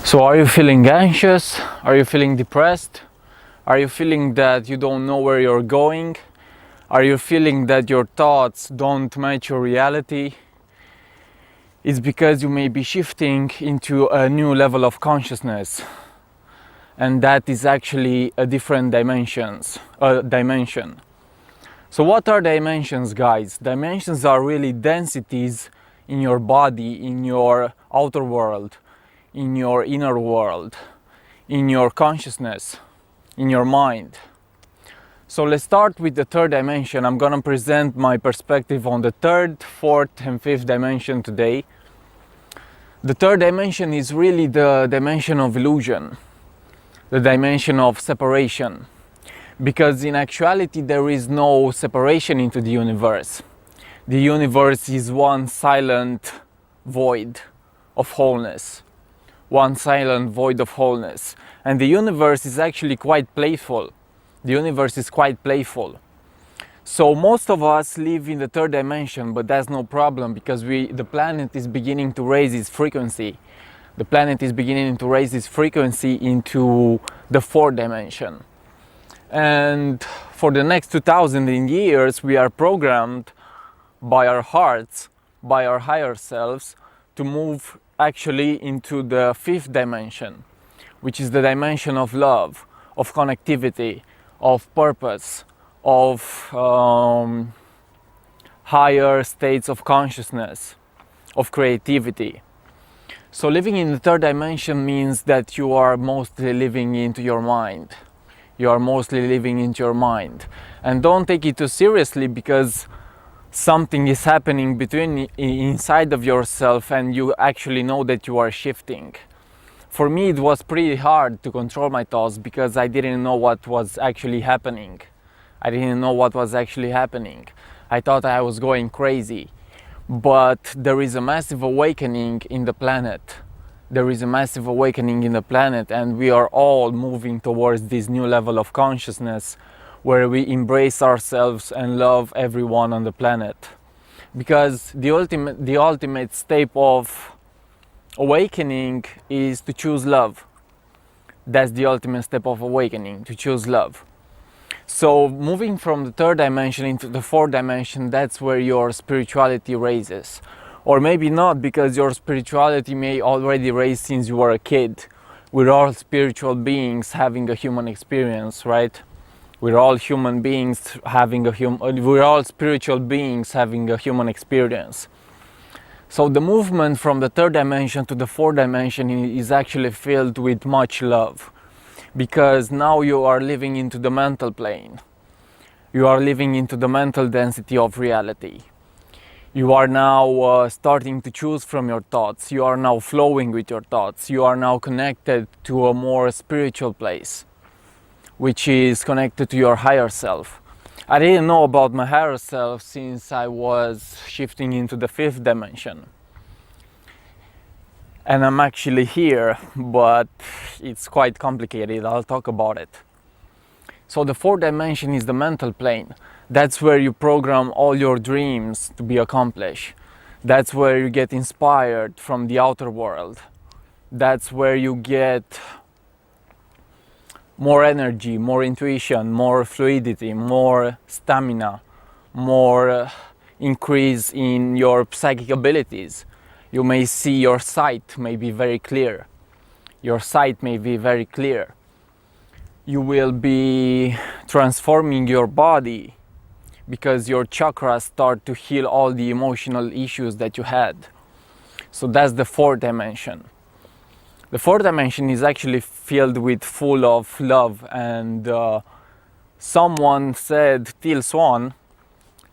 So are you feeling anxious? Are you feeling depressed? Are you feeling that you don't know where you're going? Are you feeling that your thoughts don't match your reality? It's because you may be shifting into a new level of consciousness, and that is actually a different dimension. So what are dimensions, guys? Dimensions are really densities in your body, in your outer world, in your inner world, in your consciousness, in your mind. So let's start with the third dimension. I'm gonna present my perspective on the third, fourth and fifth dimension today. The third dimension is really the dimension of illusion, the dimension of separation, because in actuality there is no separation into the universe. The universe is one silent void of wholeness. One silent void of wholeness. And the universe is actually quite playful. The universe is quite playful. So most of us live in the third dimension, but that's no problem because the planet is beginning to raise its frequency. The planet is beginning to raise its frequency into the fourth dimension. And for the next 2000 years, we are programmed by our hearts, by our higher selves, to move actually into the fifth dimension, which is the dimension of love, of connectivity, of purpose, of higher states of consciousness, of creativity. So living in the third dimension means that you are mostly living into your mind. You are mostly living into your mind. And don't take it too seriously because something is happening inside of yourself and you actually know that you are shifting. For me it was pretty hard to control my thoughts because I didn't know what was actually happening. I didn't know what was actually happening. I thought I was going crazy. But there is a massive awakening in the planet. There is a massive awakening in the planet and we are all moving towards this new level of consciousness where we embrace ourselves and love everyone on the planet. Because the ultimate step of awakening is to choose love. That's the ultimate step of awakening, to choose love. So moving from the third dimension into the fourth dimension, that's where your spirituality raises. Or maybe not, because your spirituality may already raise since you were a kid. We're all spiritual beings having a human experience, right? We're all human beings we're all spiritual beings having a human experience. So the movement from the third dimension to the fourth dimension is actually filled with much love, because now you are living into the mental plane. You are living into the mental density of reality. You are now starting to choose from your thoughts. You are now flowing with your thoughts. You are now connected to a more spiritual place, which is connected to your higher self. I didn't know about my higher self since I was shifting into the fifth dimension. And I'm actually here, but it's quite complicated. I'll talk about it. So the fourth dimension is the mental plane. That's where you program all your dreams to be accomplished. That's where you get inspired from the outer world. That's where you get more energy, more intuition, more fluidity, more stamina, more increase in your psychic abilities. You may see your sight may be very clear. Your sight may be very clear. You will be transforming your body because your chakras start to heal all the emotional issues that you had. So that's the fourth dimension. The fourth dimension is actually filled with full of love, and someone said, Till Swan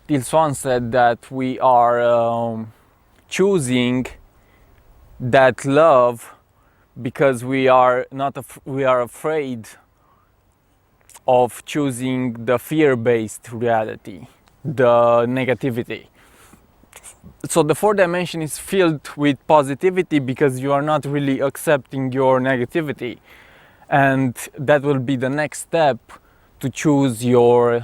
said that we are choosing that love because we are afraid of choosing the fear-based reality, the negativity. So the fourth dimension is filled with positivity because you are not really accepting your negativity, and that will be the next step to choose to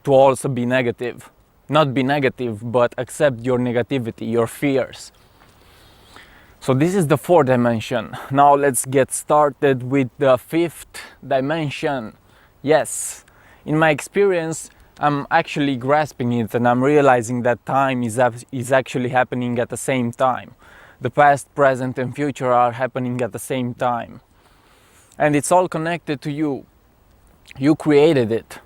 also be negative. Not be negative, but accept your negativity, your fears. So this is the fourth dimension. Now let's get started with the fifth dimension. Yes, in my experience, I'm actually grasping it and I'm realizing that time is actually happening at the same time. The past, present and future are happening at the same time. And it's all connected to you. You created it.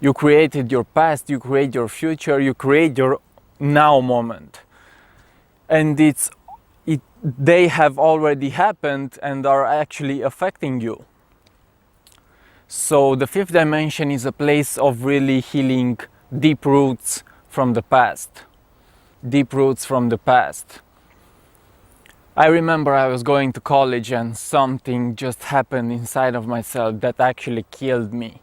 You created your past, you create your future, you create your now moment. And they have already happened and are actually affecting you. So the fifth dimension is a place of really healing deep roots from the past. Deep roots from the past. I remember I was going to college and something just happened inside of myself that actually killed me.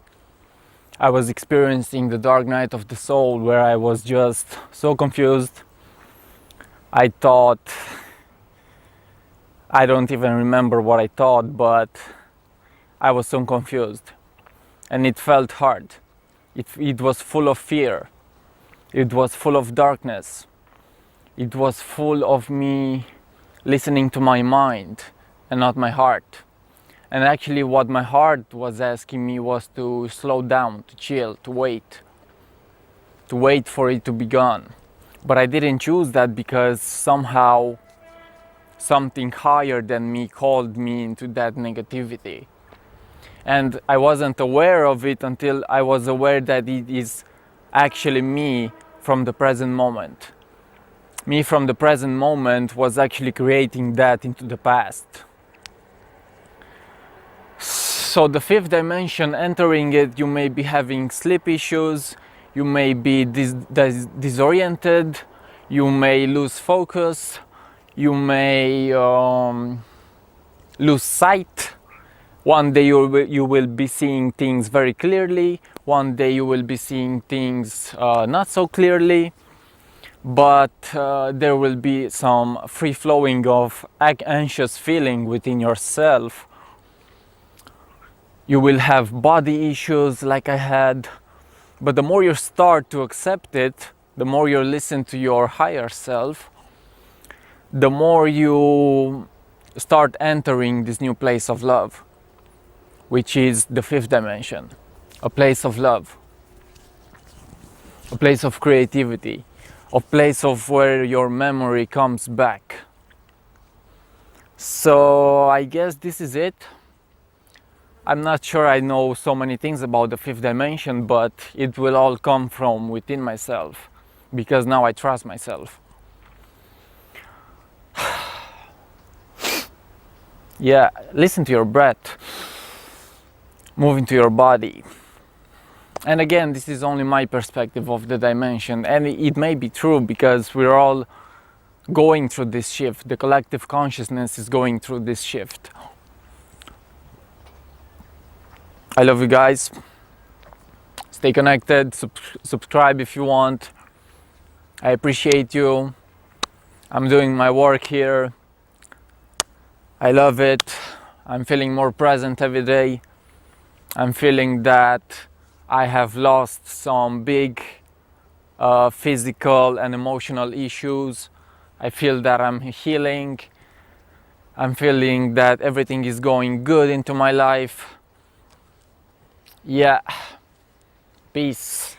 I was experiencing the dark night of the soul where I was just so confused. I thought, I don't even remember what I thought, but I was so confused. And it felt hard. It was full of fear. It was full of darkness. It was full of me listening to my mind and not my heart. And actually what my heart was asking me was to slow down, to chill, to wait for it to be gone. But I didn't choose that because somehow something higher than me called me into that negativity. And I wasn't aware of it until I was aware that it is actually me from the present moment. Me from the present moment was actually creating that into the past. So the fifth dimension, entering it, you may be having sleep issues, you may be disoriented, you may lose focus, you may lose sight. One day you will be seeing things very clearly, one day you will be seeing things not so clearly, but there will be some free flowing of anxious feeling within yourself. You will have body issues like I had, but the more you start to accept it, the more you listen to your higher self, the more you start entering this new place of love, which is the fifth dimension, a place of love, a place of creativity, a place of where your memory comes back. So I guess this is it. I'm not sure I know so many things about the fifth dimension, but it will all come from within myself, because now I trust myself. Yeah, listen to your breath, move into your body. And again, this is only my perspective of the dimension, and it may be true because we're all going through this shift. The collective consciousness is going through this shift. I love you guys. Stay connected, subscribe if you want. I appreciate you. I'm doing my work here. I love it. I'm feeling more present every day. I'm feeling that I have lost some big physical and emotional issues. I feel that I'm healing. I'm feeling that everything is going good into my life. Yeah. Peace.